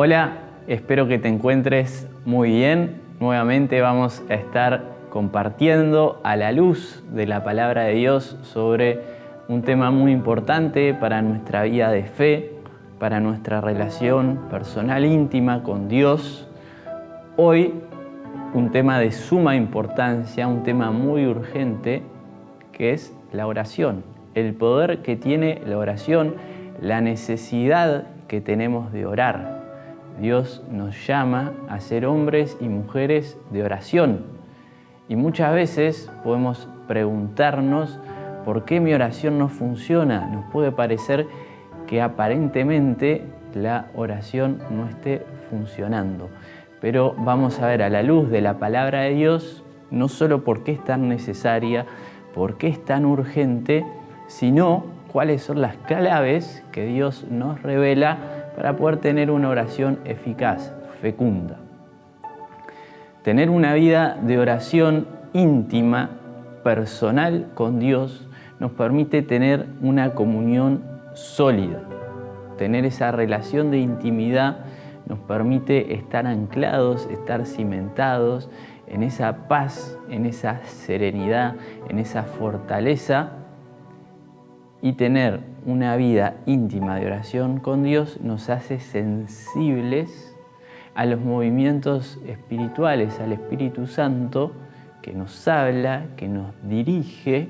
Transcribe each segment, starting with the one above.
Hola, espero que te encuentres muy bien. Nuevamente vamos a estar compartiendo a la luz de la palabra de Dios sobre un tema muy importante para nuestra vida de fe, para nuestra relación personal íntima con Dios. Hoy un tema de suma importancia, un tema muy urgente, que es la oración. El poder que tiene la oración, la necesidad que tenemos de orar. Dios nos llama a ser hombres y mujeres de oración. Y muchas veces podemos preguntarnos por qué mi oración no funciona. Nos puede parecer que aparentemente la oración no esté funcionando. Pero vamos a ver a la luz de la palabra de Dios, no solo por qué es tan necesaria, por qué es tan urgente, sino cuáles son las claves que Dios nos revela para poder tener una oración eficaz, fecunda. Tener una vida de oración íntima, personal con Dios, nos permite tener una comunión sólida. Tener esa relación de intimidad nos permite estar anclados, estar cimentados en esa paz, en esa serenidad, en esa fortaleza. Y tener una vida íntima de oración con Dios nos hace sensibles a los movimientos espirituales, al Espíritu Santo que nos habla, que nos dirige,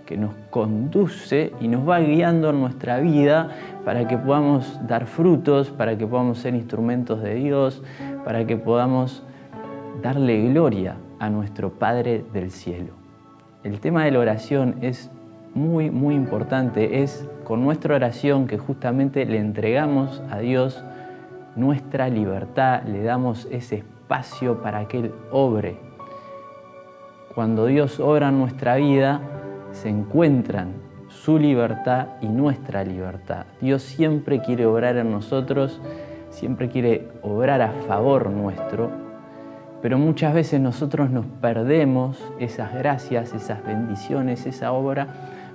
que nos conduce y nos va guiando en nuestra vida para que podamos dar frutos, para que podamos ser instrumentos de Dios, para que podamos darle gloria a nuestro Padre del cielo. El tema de la oración es muy importante. Es con nuestra oración que justamente le entregamos a Dios nuestra libertad, le damos ese espacio para que Él obre. Cuando Dios obra en nuestra vida, se encuentran su libertad y nuestra libertad. Dios siempre quiere obrar en nosotros, siempre quiere obrar a favor nuestro, pero muchas veces nosotros nos perdemos esas gracias, esas bendiciones, esa obra,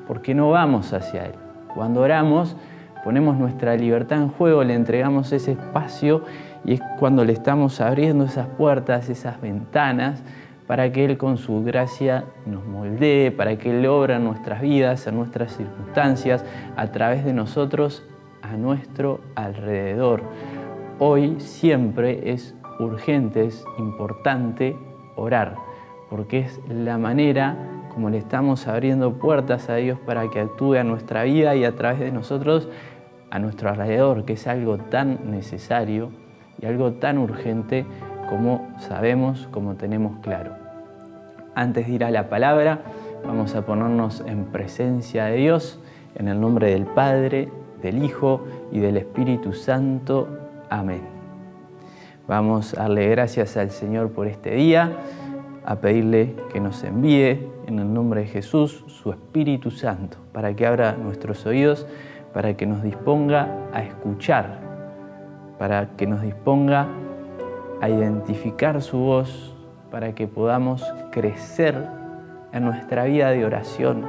porque no vamos hacia Él. Cuando oramos, ponemos nuestra libertad en juego, le entregamos ese espacio y es cuando le estamos abriendo esas puertas, esas ventanas, para que Él con su gracia nos moldee, para que Él obra en nuestras vidas, en nuestras circunstancias, a través de nosotros, a nuestro alrededor. Hoy siempre es urgente, es importante orar, porque es la manera como le estamos abriendo puertas a Dios para que actúe a nuestra vida y a través de nosotros a nuestro alrededor, que es algo tan necesario y algo tan urgente como sabemos, como tenemos claro. Antes de ir a la palabra, vamos a ponernos en presencia de Dios, en el nombre del Padre, del Hijo y del Espíritu Santo. Amén. Vamos a darle gracias al Señor por este día, a pedirle que nos envíe en el nombre de Jesús su Espíritu Santo, para que abra nuestros oídos, para que nos disponga a escuchar, para que nos disponga a identificar su voz, para que podamos crecer en nuestra vida de oración,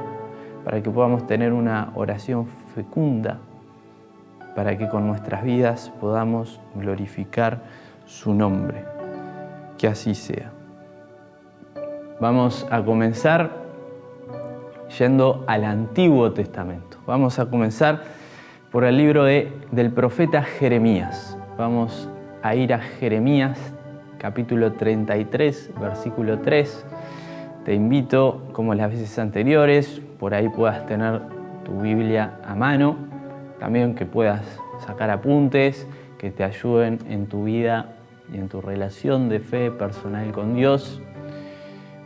para que podamos tener una oración fecunda, para que con nuestras vidas podamos glorificar su nombre. Que así sea. Vamos a comenzar yendo al Antiguo Testamento. Vamos a comenzar por el libro del profeta Jeremías. Vamos a ir a Jeremías, capítulo 33, versículo 3. Te invito, como las veces anteriores, por ahí puedas tener tu Biblia a mano, también que puedas sacar apuntes que te ayuden en tu vida y en tu relación de fe personal con Dios.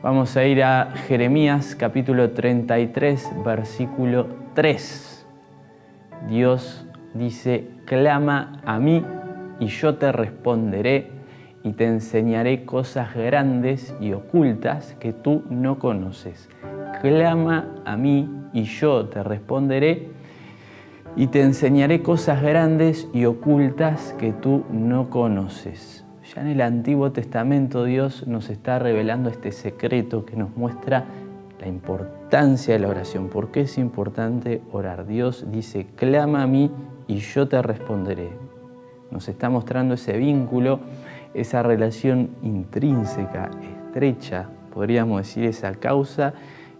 Vamos a ir a Jeremías capítulo 33, versículo 3. Dios dice: clama a mí y yo te responderé y te enseñaré cosas grandes y ocultas que tú no conoces. Clama a mí y yo te responderé y te enseñaré cosas grandes y ocultas que tú no conoces. Ya en el Antiguo Testamento Dios nos está revelando este secreto que nos muestra la importancia de la oración. ¿Por qué es importante orar? Dios dice: clama a mí y yo te responderé. Nos está mostrando ese vínculo, esa relación intrínseca, estrecha, podríamos decir, esa causa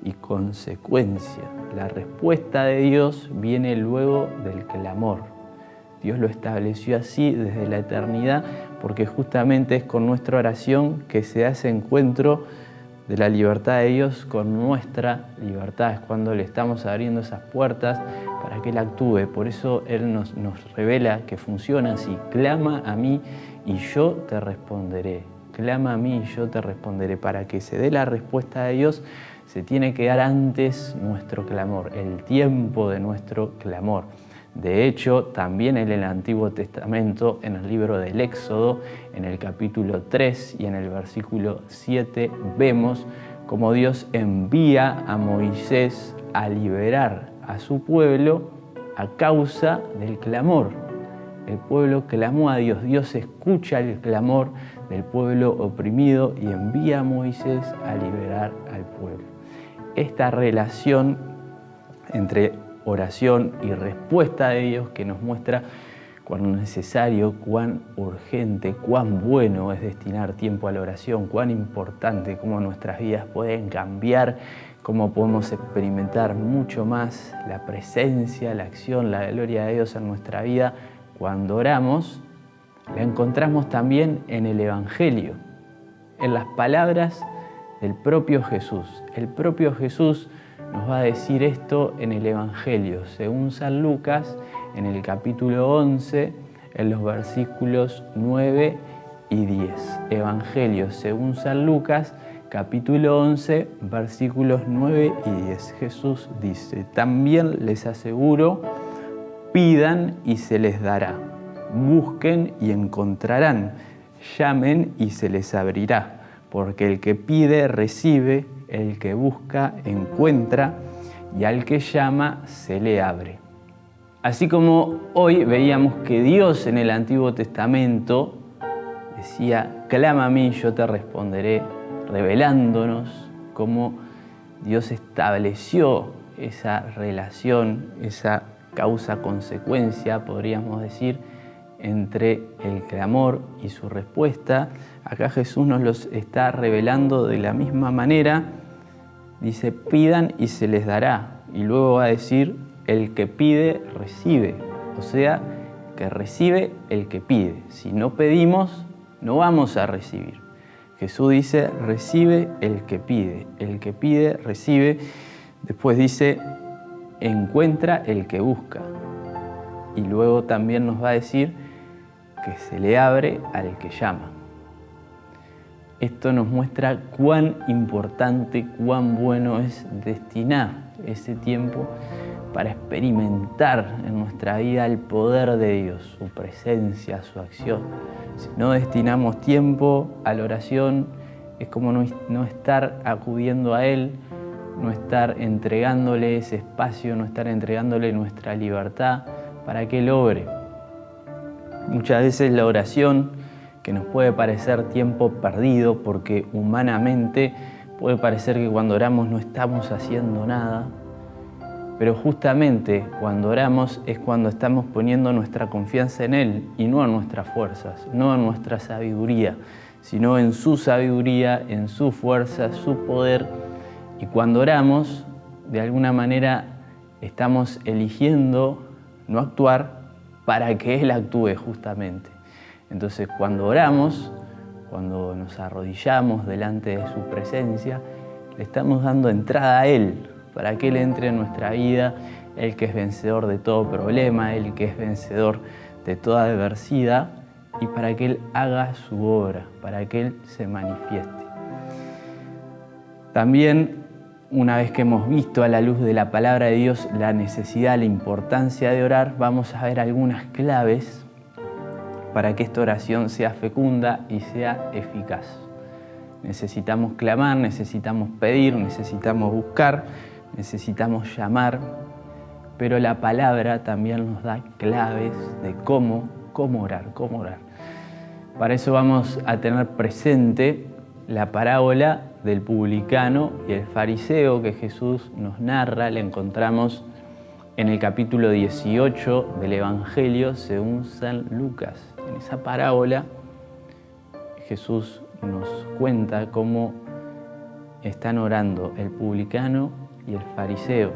y consecuencia. La respuesta de Dios viene luego del clamor. Dios lo estableció así desde la eternidad porque justamente es con nuestra oración que se hace encuentro de la libertad de Dios con nuestra libertad. Es cuando le estamos abriendo esas puertas para que Él actúe. Por eso Él nos revela que funciona así. Clama a mí y yo te responderé. Clama a mí y yo te responderé. Para que se dé la respuesta de Dios, se tiene que dar antes nuestro clamor, el tiempo de nuestro clamor. De hecho, también en el Antiguo Testamento, en el libro del Éxodo, en el capítulo 3 y en el versículo 7, vemos cómo Dios envía a Moisés a liberar a su pueblo a causa del clamor. El pueblo clamó a Dios. Dios escucha el clamor del pueblo oprimido y envía a Moisés a liberar al pueblo. Esta relación entre oración y respuesta de Dios que nos muestra cuán necesario, cuán urgente, cuán bueno es destinar tiempo a la oración, cuán importante, cómo nuestras vidas pueden cambiar, cómo podemos experimentar mucho más la presencia, la acción, la gloria de Dios en nuestra vida cuando oramos. La encontramos también en el Evangelio, en las palabras del propio Jesús. El propio Jesús nos va a decir esto en el Evangelio, según San Lucas, en el capítulo 11, en los versículos 9 y 10. Evangelio según San Lucas, capítulo 11, versículos 9 y 10. Jesús dice: también les aseguro, pidan y se les dará, busquen y encontrarán, llamen y se les abrirá, porque el que pide recibe, el que busca encuentra y al que llama se le abre. Así como hoy veíamos que Dios en el Antiguo Testamento decía: clama a mí, yo te responderé, revelándonos cómo Dios estableció esa relación, esa causa-consecuencia, podríamos decir, entre el clamor y su respuesta. Acá Jesús nos los está revelando de la misma manera. Dice: pidan y se les dará. Y luego va a decir: el que pide, recibe. O sea, que recibe el que pide. Si no pedimos, no vamos a recibir. Jesús dice: recibe el que pide. El que pide, recibe. Después dice: encuentra el que busca. Y luego también nos va a decir que se le abre al que llama. Esto nos muestra cuán importante, cuán bueno es destinar ese tiempo para experimentar en nuestra vida el poder de Dios, su presencia, su acción. Si no destinamos tiempo a la oración, es como no estar acudiendo a Él, no estar entregándole ese espacio, no estar entregándole nuestra libertad para que Él obre. Muchas veces la oración, que nos puede parecer tiempo perdido, porque humanamente puede parecer que cuando oramos no estamos haciendo nada, pero justamente cuando oramos es cuando estamos poniendo nuestra confianza en Él y no en nuestras fuerzas, no en nuestra sabiduría, sino en su sabiduría, en su fuerza, su poder. Y cuando oramos, de alguna manera estamos eligiendo no actuar para que Él actúe justamente. Entonces, cuando oramos, cuando nos arrodillamos delante de su presencia, le estamos dando entrada a Él, para que Él entre en nuestra vida, Él que es vencedor de todo problema, Él que es vencedor de toda adversidad, y para que Él haga su obra, para que Él se manifieste. También, una vez que hemos visto a la luz de la palabra de Dios la necesidad, la importancia de orar, vamos a ver algunas claves para que esta oración sea fecunda y sea eficaz. Necesitamos clamar, necesitamos pedir, necesitamos buscar, necesitamos llamar, pero la palabra también nos da claves de cómo orar. Para eso vamos a tener presente la parábola del publicano y el fariseo que Jesús nos narra. La encontramos en el capítulo 18 del Evangelio según San Lucas. En esa parábola Jesús nos cuenta cómo están orando el publicano y el fariseo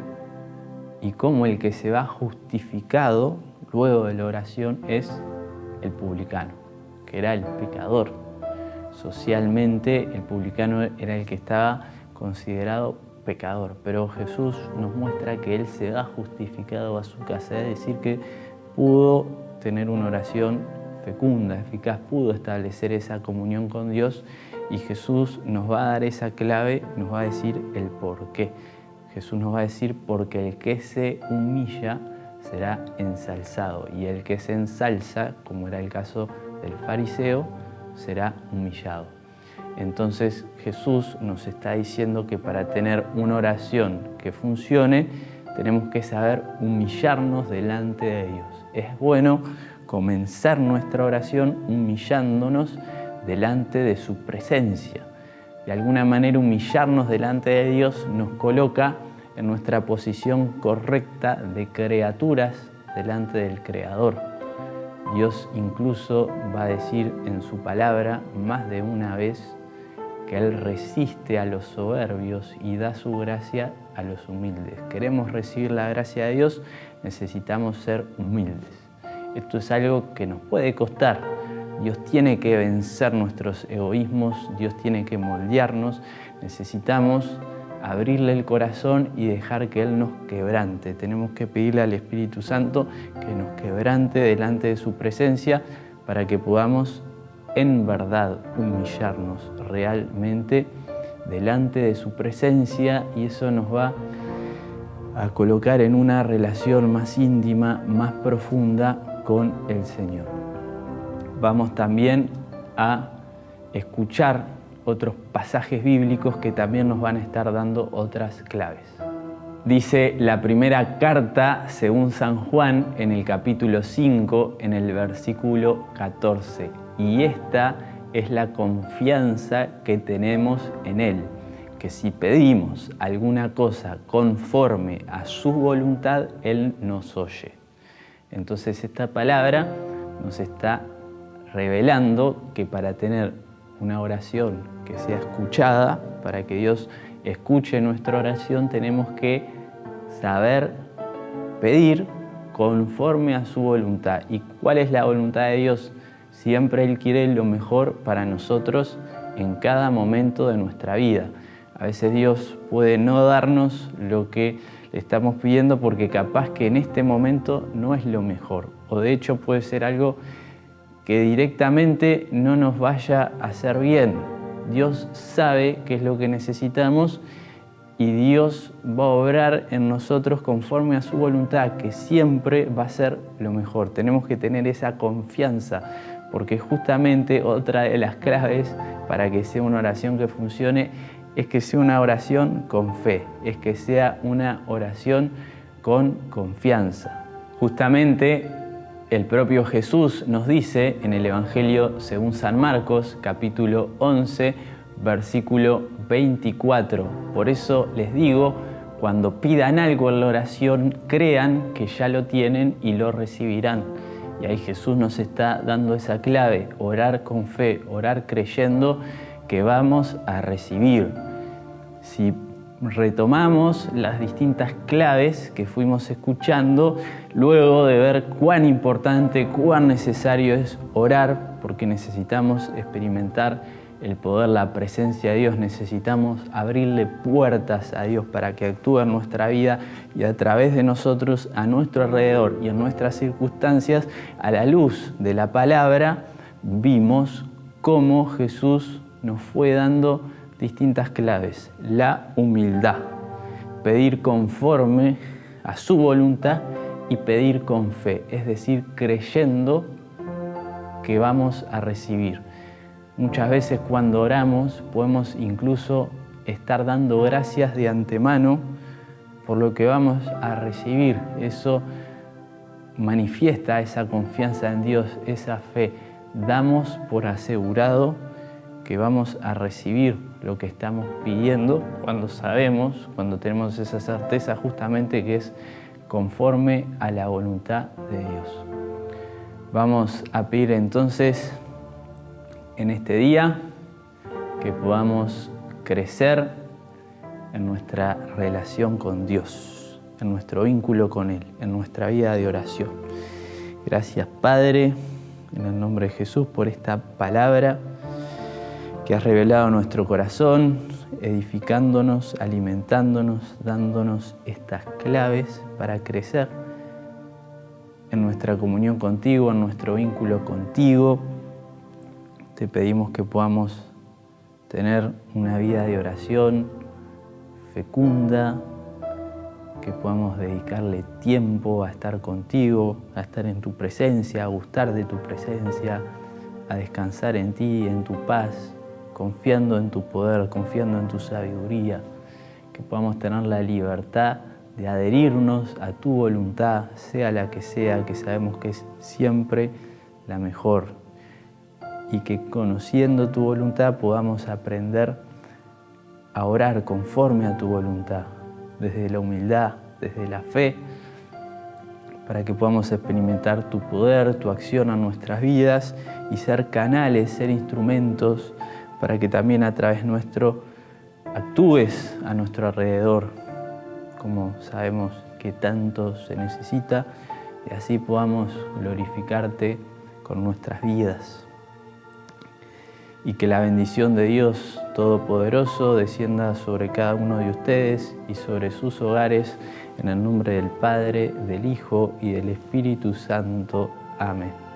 y cómo el que se va justificado luego de la oración es el publicano, que era el pecador. Socialmente el publicano era el que estaba considerado pecador, pero Jesús nos muestra que él se va justificado a su casa, es decir, que pudo tener una oración fecunda, eficaz, pudo establecer esa comunión con Dios, y Jesús nos va a dar esa clave, nos va a decir el por qué. Jesús nos va a decir: porque el que se humilla será ensalzado, y el que se ensalza, como era el caso del fariseo, será humillado. Entonces Jesús nos está diciendo que para tener una oración que funcione, tenemos que saber humillarnos delante de Dios. Es bueno comenzar nuestra oración humillándonos delante de su presencia. De alguna manera, humillarnos delante de Dios nos coloca en nuestra posición correcta de criaturas delante del Creador. Dios incluso va a decir en su palabra más de una vez que Él resiste a los soberbios y da su gracia a los humildes. Queremos recibir la gracia de Dios, necesitamos ser humildes. Esto es algo que nos puede costar. Dios tiene que vencer nuestros egoísmos, Dios tiene que moldearnos. Necesitamos abrirle el corazón y dejar que Él nos quebrante. Tenemos que pedirle al Espíritu Santo que nos quebrante delante de su presencia para que podamos en verdad humillarnos realmente delante de su presencia, y eso nos va a colocar en una relación más íntima, más profunda con el Señor. Vamos también a escuchar otros pasajes bíblicos que también nos van a estar dando otras claves. Dice la primera carta según San Juan en el capítulo 5, en el versículo 14. Y esta es la confianza que tenemos en Él, que si pedimos alguna cosa conforme a su voluntad, Él nos oye. Entonces esta palabra nos está revelando que para tener una oración que sea escuchada, para que Dios escuche nuestra oración, tenemos que saber pedir conforme a su voluntad. ¿Y cuál es la voluntad de Dios? Siempre Él quiere lo mejor para nosotros en cada momento de nuestra vida. A veces Dios puede no darnos lo que le estamos pidiendo porque capaz que en este momento no es lo mejor. O de hecho puede ser algo que directamente no nos vaya a hacer bien. Dios sabe qué es lo que necesitamos y Dios va a obrar en nosotros conforme a su voluntad, que siempre va a ser lo mejor. Tenemos que tener esa confianza, porque justamente otra de las claves para que sea una oración que funcione es que sea una oración con fe, es que sea una oración con confianza. Justamente el propio Jesús nos dice en el Evangelio según San Marcos, capítulo 11, versículo 24. Por eso les digo, cuando pidan algo en la oración, crean que ya lo tienen y lo recibirán. Y ahí Jesús nos está dando esa clave: orar con fe, orar creyendo que vamos a recibir. Si retomamos las distintas claves que fuimos escuchando, luego de ver cuán importante, cuán necesario es orar, porque necesitamos experimentar el poder, la presencia de Dios, necesitamos abrirle puertas a Dios para que actúe en nuestra vida y a través de nosotros, a nuestro alrededor y en nuestras circunstancias. A la luz de la palabra vimos cómo Jesús nos fue dando distintas claves. La humildad, pedir conforme a su voluntad y pedir con fe, es decir, creyendo que vamos a recibir. Muchas veces cuando oramos podemos incluso estar dando gracias de antemano por lo que vamos a recibir. Eso manifiesta esa confianza en Dios, esa fe. Damos por asegurado que vamos a recibir lo que estamos pidiendo cuando sabemos, cuando tenemos esa certeza justamente que es conforme a la voluntad de Dios. Vamos a pedir entonces en este día que podamos crecer en nuestra relación con Dios, en nuestro vínculo con Él, en nuestra vida de oración. Gracias, Padre, en el nombre de Jesús, por esta palabra que has revelado a nuestro corazón, edificándonos, alimentándonos, dándonos estas claves para crecer en nuestra comunión contigo, en nuestro vínculo contigo. Te pedimos que podamos tener una vida de oración fecunda, que podamos dedicarle tiempo a estar contigo, a estar en tu presencia, a gustar de tu presencia, a descansar en ti, en tu paz, confiando en tu poder, confiando en tu sabiduría, que podamos tener la libertad de adherirnos a tu voluntad, sea la que sea, que sabemos que es siempre la mejor, y que conociendo tu voluntad podamos aprender a orar conforme a tu voluntad, desde la humildad, desde la fe, para que podamos experimentar tu poder, tu acción en nuestras vidas y ser canales, ser instrumentos para que también a través nuestro actúes a nuestro alrededor, como sabemos que tanto se necesita, y así podamos glorificarte con nuestras vidas. Y que la bendición de Dios Todopoderoso descienda sobre cada uno de ustedes y sobre sus hogares, en el nombre del Padre, del Hijo y del Espíritu Santo. Amén.